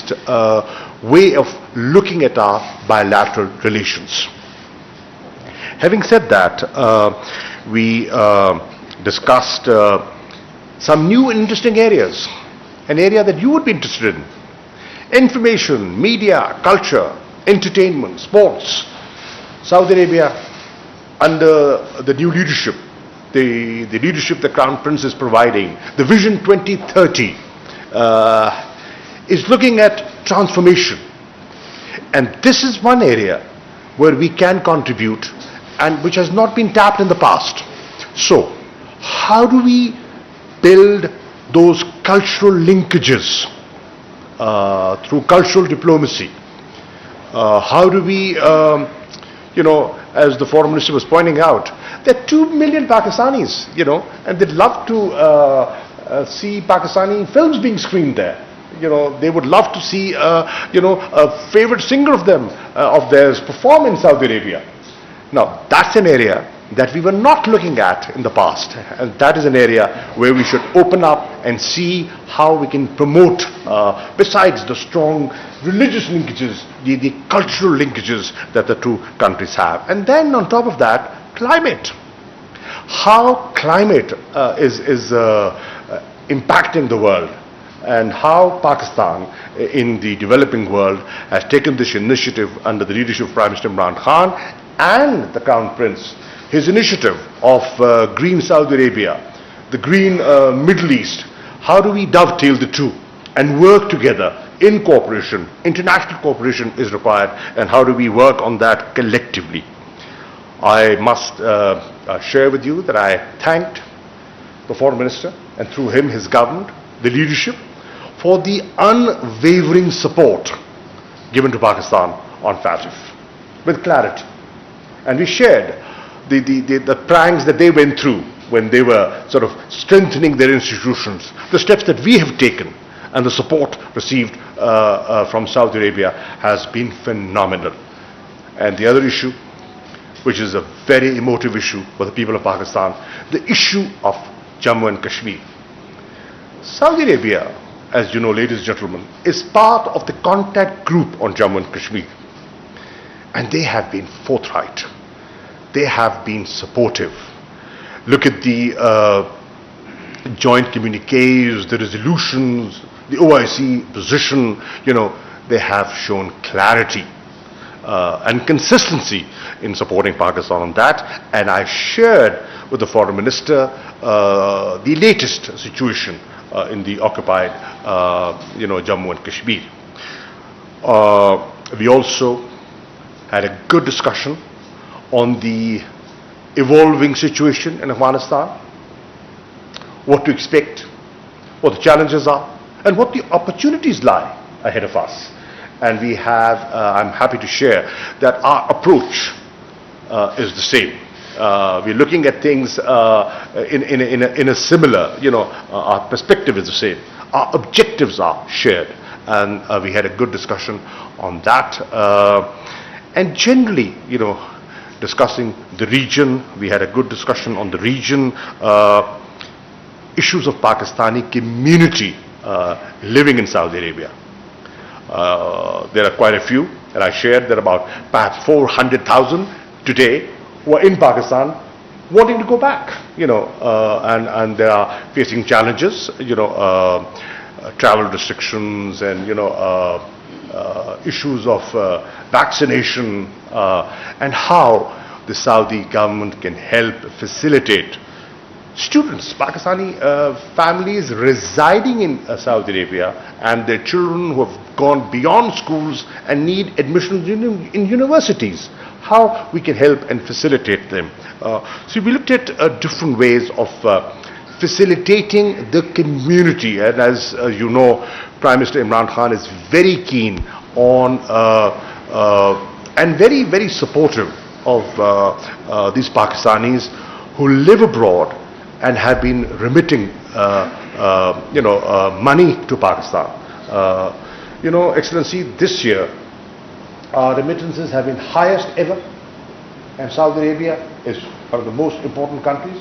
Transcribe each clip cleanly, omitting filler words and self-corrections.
civilized way of looking at our bilateral relations. Having said that, we discussed some new and interesting areas, an area that you would be interested in: information, media, culture, entertainment, sports. Saudi Arabia, under the new leadership, the leadership the Crown Prince is providing, the Vision 2030, is looking at transformation. And this is one area where we can contribute and which has not been tapped in the past. So, how do we build those cultural linkages through cultural diplomacy? How do we, as the Foreign Minister was pointing out, there are 2 million Pakistanis, and they'd love to see Pakistani films being screened there. They would love to see, a favorite singer of theirs perform in Saudi Arabia. Now, that's an area that we were not looking at in the past, and that is an area where we should open up and see how we can promote, besides the strong religious linkages, the cultural linkages that the two countries have. And then on top of that, climate. How climate is impacting the world, and how Pakistan in the developing world has taken this initiative under the leadership of Prime Minister Imran Khan and the Crown Prince, his initiative of Green Saudi Arabia, the Green Middle East. How do we dovetail the two and work together in cooperation? International cooperation is required, and how do we work on that collectively? I must share with you that I thanked the Foreign Minister, and through him his government, the leadership, for the unwavering support given to Pakistan on FATF with clarity. And we shared the pranks that they went through when they were sort of strengthening their institutions, the steps that we have taken, and the support received from Saudi Arabia has been phenomenal. And the other issue, which is a very emotive issue for the people of Pakistan, the issue of Jammu and Kashmir. Saudi Arabia, as you know, ladies and gentlemen, is part of the contact group on Jammu and Kashmir. And they have been forthright. They have been supportive. Look at the joint communiques, the resolutions, the OIC position. They have shown clarity and consistency in supporting Pakistan on that. And I shared with the Foreign Minister the latest situation in the occupied, Jammu and Kashmir. We also had a good discussion on the evolving situation in Afghanistan, what to expect, what the challenges are, and what the opportunities lie ahead of us. And we have, I'm happy to share that our approach is the same. We're looking at things in a similar, our perspective is the same. Our objectives are shared, and we had a good discussion on that. And generally, discussing the region, we had a good discussion on the region, issues of Pakistani community living in Saudi Arabia. There are quite a few, and I shared there are about perhaps 400,000 today who are in Pakistan wanting to go back, and they are facing challenges, travel restrictions and, issues of vaccination, and how the Saudi government can help facilitate students, Pakistani families residing in Saudi Arabia, and their children who have gone beyond schools and need admissions in universities. How we can help and facilitate them. So we looked at different ways of facilitating the community, and as you know, Prime Minister Imran Khan is very keen on and very, very supportive of these Pakistanis who live abroad and have been remitting money to Pakistan. Excellency, this year our remittances have been highest ever, and Saudi Arabia is one of the most important countries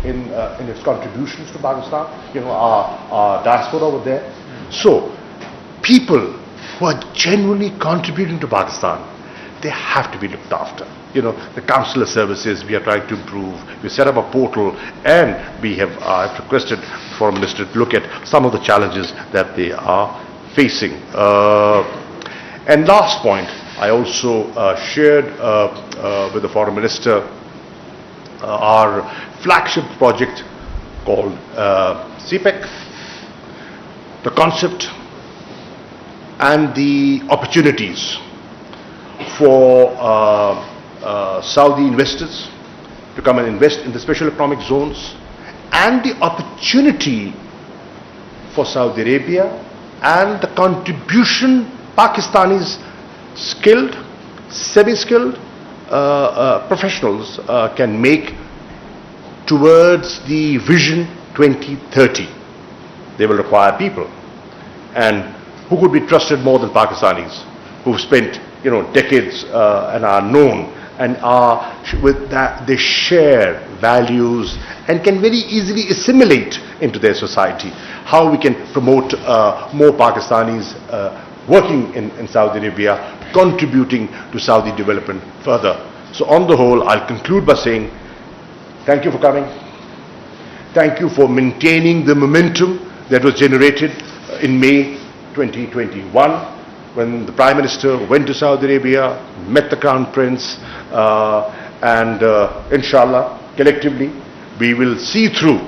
in its contributions to Pakistan, our diaspora over there. So people who are genuinely contributing to Pakistan, they have to be looked after. You know, the consular services we are trying to improve. We set up a portal, and we have I've requested the Foreign Minister to look at some of the challenges that they are facing. And last point, I also shared with the Foreign Minister our flagship project called CPEC, the concept and the opportunities for Saudi investors to come and invest in the special economic zones, and the opportunity for Saudi Arabia and the contribution Pakistanis skilled, semi-skilled professionals can make towards the Vision 2030. They will require people, and who could be trusted more than Pakistanis, who've spent decades and are known and are with that they share values and can very easily assimilate into their society. How we can promote more Pakistanis working in Saudi Arabia, contributing to Saudi development further. So on the whole, I'll conclude by saying thank you for coming. Thank you for maintaining the momentum that was generated in May 2021 when the Prime Minister went to Saudi Arabia, met the Crown Prince, and inshallah, collectively, we will see through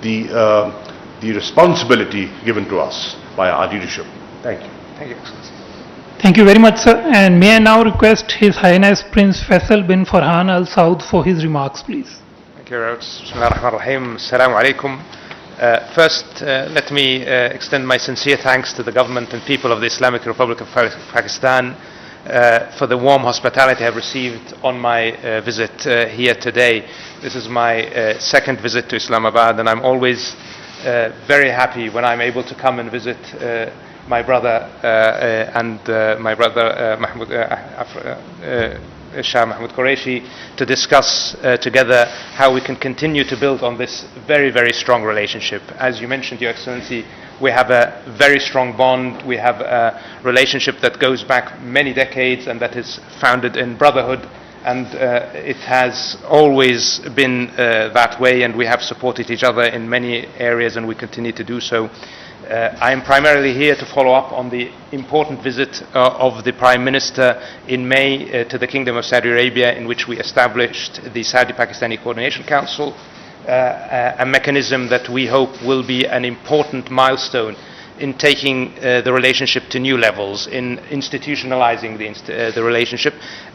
the responsibility given to us by our leadership. Thank you. Thank you, Excellency. Thank you very much, sir. And may I now request His Highness Prince Faisal bin Farhan Al Saud for his remarks, please. Thank you very much. Bismillah ar-Rahman ar-Rahim. Assalamu alaikum. First, let me extend my sincere thanks to the government and people of the Islamic Republic of Pakistan for the warm hospitality I have received on my visit here today. This is my second visit to Islamabad, and I'm always very happy when I'm able to come and visit my brother and my brother Shah Mehmood Qureshi to discuss together how we can continue to build on this very, very strong relationship. As you mentioned, Your Excellency, we have a very strong bond. We have a relationship that goes back many decades and that is founded in brotherhood, and it has always been that way, and we have supported each other in many areas, and we continue to do so. I am primarily here to follow up on the important visit of the Prime Minister in May to the Kingdom of Saudi Arabia, in which we established the Saudi-Pakistani Coordination Council, a mechanism that we hope will be an important milestone in taking the relationship to new levels, in institutionalizing the relationship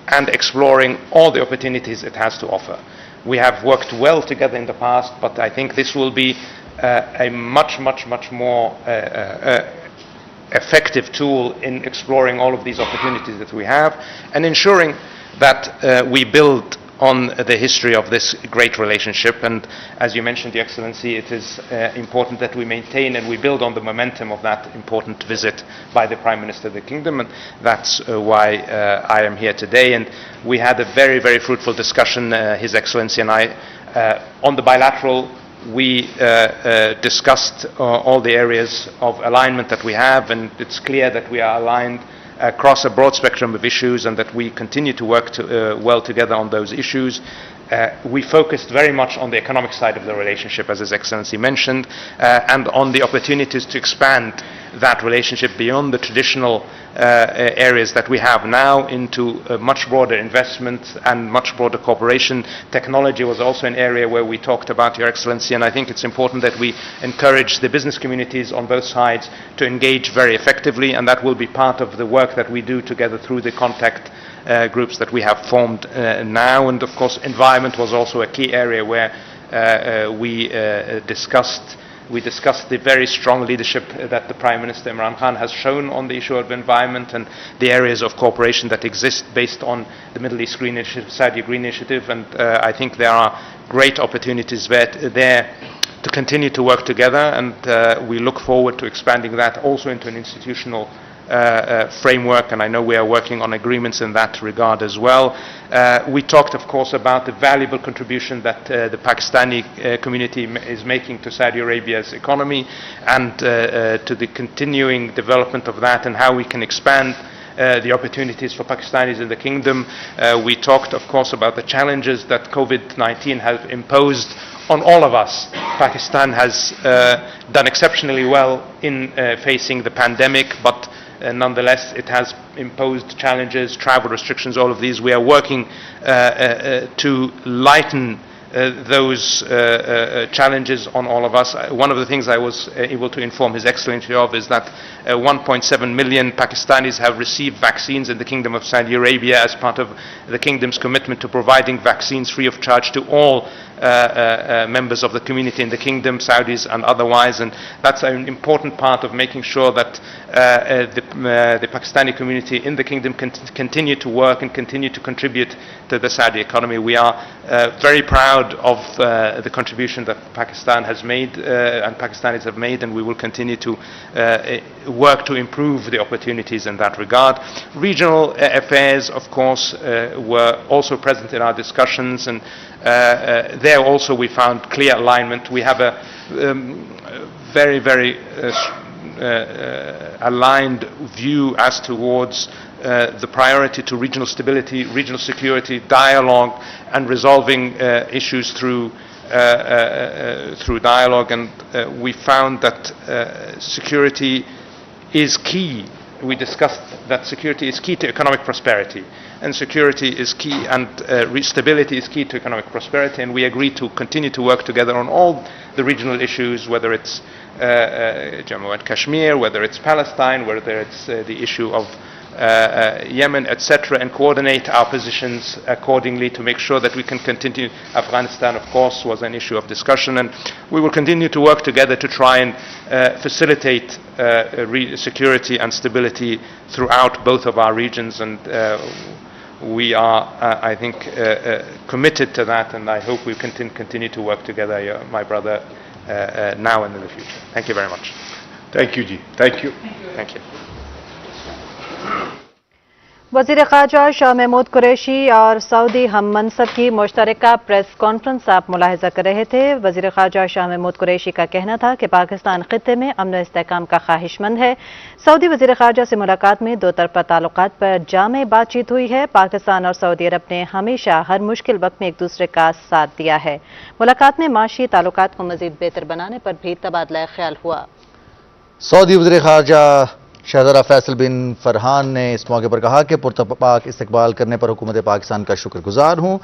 and exploring all the opportunities it has to offer. We have worked well together in the past, but I think this will be a much more effective tool in exploring all of these opportunities that we have and ensuring that we build on the history of this great relationship. And as you mentioned, Your Excellency, it is important that we maintain and we build on the momentum of that important visit by the Prime Minister of the Kingdom, and that's why I am here today. And we had a very, very fruitful discussion, His Excellency and I, on the bilateral. We discussed all the areas of alignment that we have, and it's clear that we are aligned across a broad spectrum of issues and that we continue to work well together on those issues. We focused very much on the economic side of the relationship, as His Excellency mentioned, and on the opportunities to expand that relationship beyond the traditional areas that we have now into much broader investment and much broader cooperation. Technology was also an area where we talked about, Your Excellency, and I think it's important that we encourage the business communities on both sides to engage very effectively, and that will be part of the work that we do together through the contact groups that we have formed now. And of course, environment was also a key area where we discussed the very strong leadership that the Prime Minister Imran Khan has shown on the issue of environment and the areas of cooperation that exist based on the Middle East Green Initiative, Saudi Green Initiative, and I think there are great opportunities there to continue to work together, and we look forward to expanding that also into an institutional framework, and I know we are working on agreements in that regard as well. We talked, of course, about the valuable contribution that the Pakistani community is making to Saudi Arabia's economy and to the continuing development of that and how we can expand the opportunities for Pakistanis in the kingdom. We talked, of course, about the challenges that COVID-19 has imposed on all of us. Pakistan has done exceptionally well in facing the pandemic, but nonetheless it has imposed challenges, travel restrictions, all of these. We are working to lighten those challenges on all of us. One of the things I was able to inform His Excellency of is that 1.7 million Pakistanis have received vaccines in the Kingdom of Saudi Arabia as part of the Kingdom's commitment to providing vaccines free of charge to all members of the community in the Kingdom, Saudis and otherwise, and that's an important part of making sure that the Pakistani community in the Kingdom can continue to work and continue to contribute to the Saudi economy. We are very proud of the contribution that Pakistan has made and Pakistanis have made, and we will continue to work to improve the opportunities in that regard. Regional affairs, of course, were also present in our discussions, and there also we found clear alignment. We have a very, very aligned view as towards the priority to regional stability, regional security, dialogue, and resolving issues through dialogue. And we found that security is key. We discussed that security is key to economic prosperity, and security is key, and stability is key to economic prosperity, and we agreed to continue to work together on all the regional issues, whether it's Jammu and Kashmir, whether it's Palestine, whether it's the issue of Yemen, etc., and coordinate our positions accordingly to make sure that we can continue. Afghanistan, of course, was an issue of discussion, and we will continue to work together to try and facilitate security and stability throughout both of our regions, and we are, I think, committed to that, and I hope we continue to work together, my brother, now and in the future. Thank you very much. Thank you, Ji. Thank you. Thank you. वज़ीर ख़ारजा शाह महमूद कुरैशी और Saudi हम मनसब की मुश्तरका press conference आप मुलाहिज़ा कर रहे थे। वज़ीर ख़ारजा शाह महमूद कुरैशी का कहना था कि पाकिस्तान ख़ित्ते में अमन व इस्तेहकाम का ख्वाहिशमंद है। सऊदी वज़ीर ख़ारजा से मुलाकात में दो तरफ़ा ताल्लुकात पर जामे बातचीत हुई है। पाकिस्तान और सऊदी अरब ने हमेशा हर मुश्किल वक्त में एक दूसरे का साथ दिया है। मुलाकात में माशी ताल्लुकात को मज़ीद बेहतर बनाने पर भी तबादला ख्याल हुआ। सऊदी वज़ीर ख़ारजा शहज़ादा फैसल बिन फरहान ने इस मौके पर कहा कि पुरतपाक इस्तकबाल करने पर हुकूमत पाकिस्तान का शुक्रगुजार हूँ।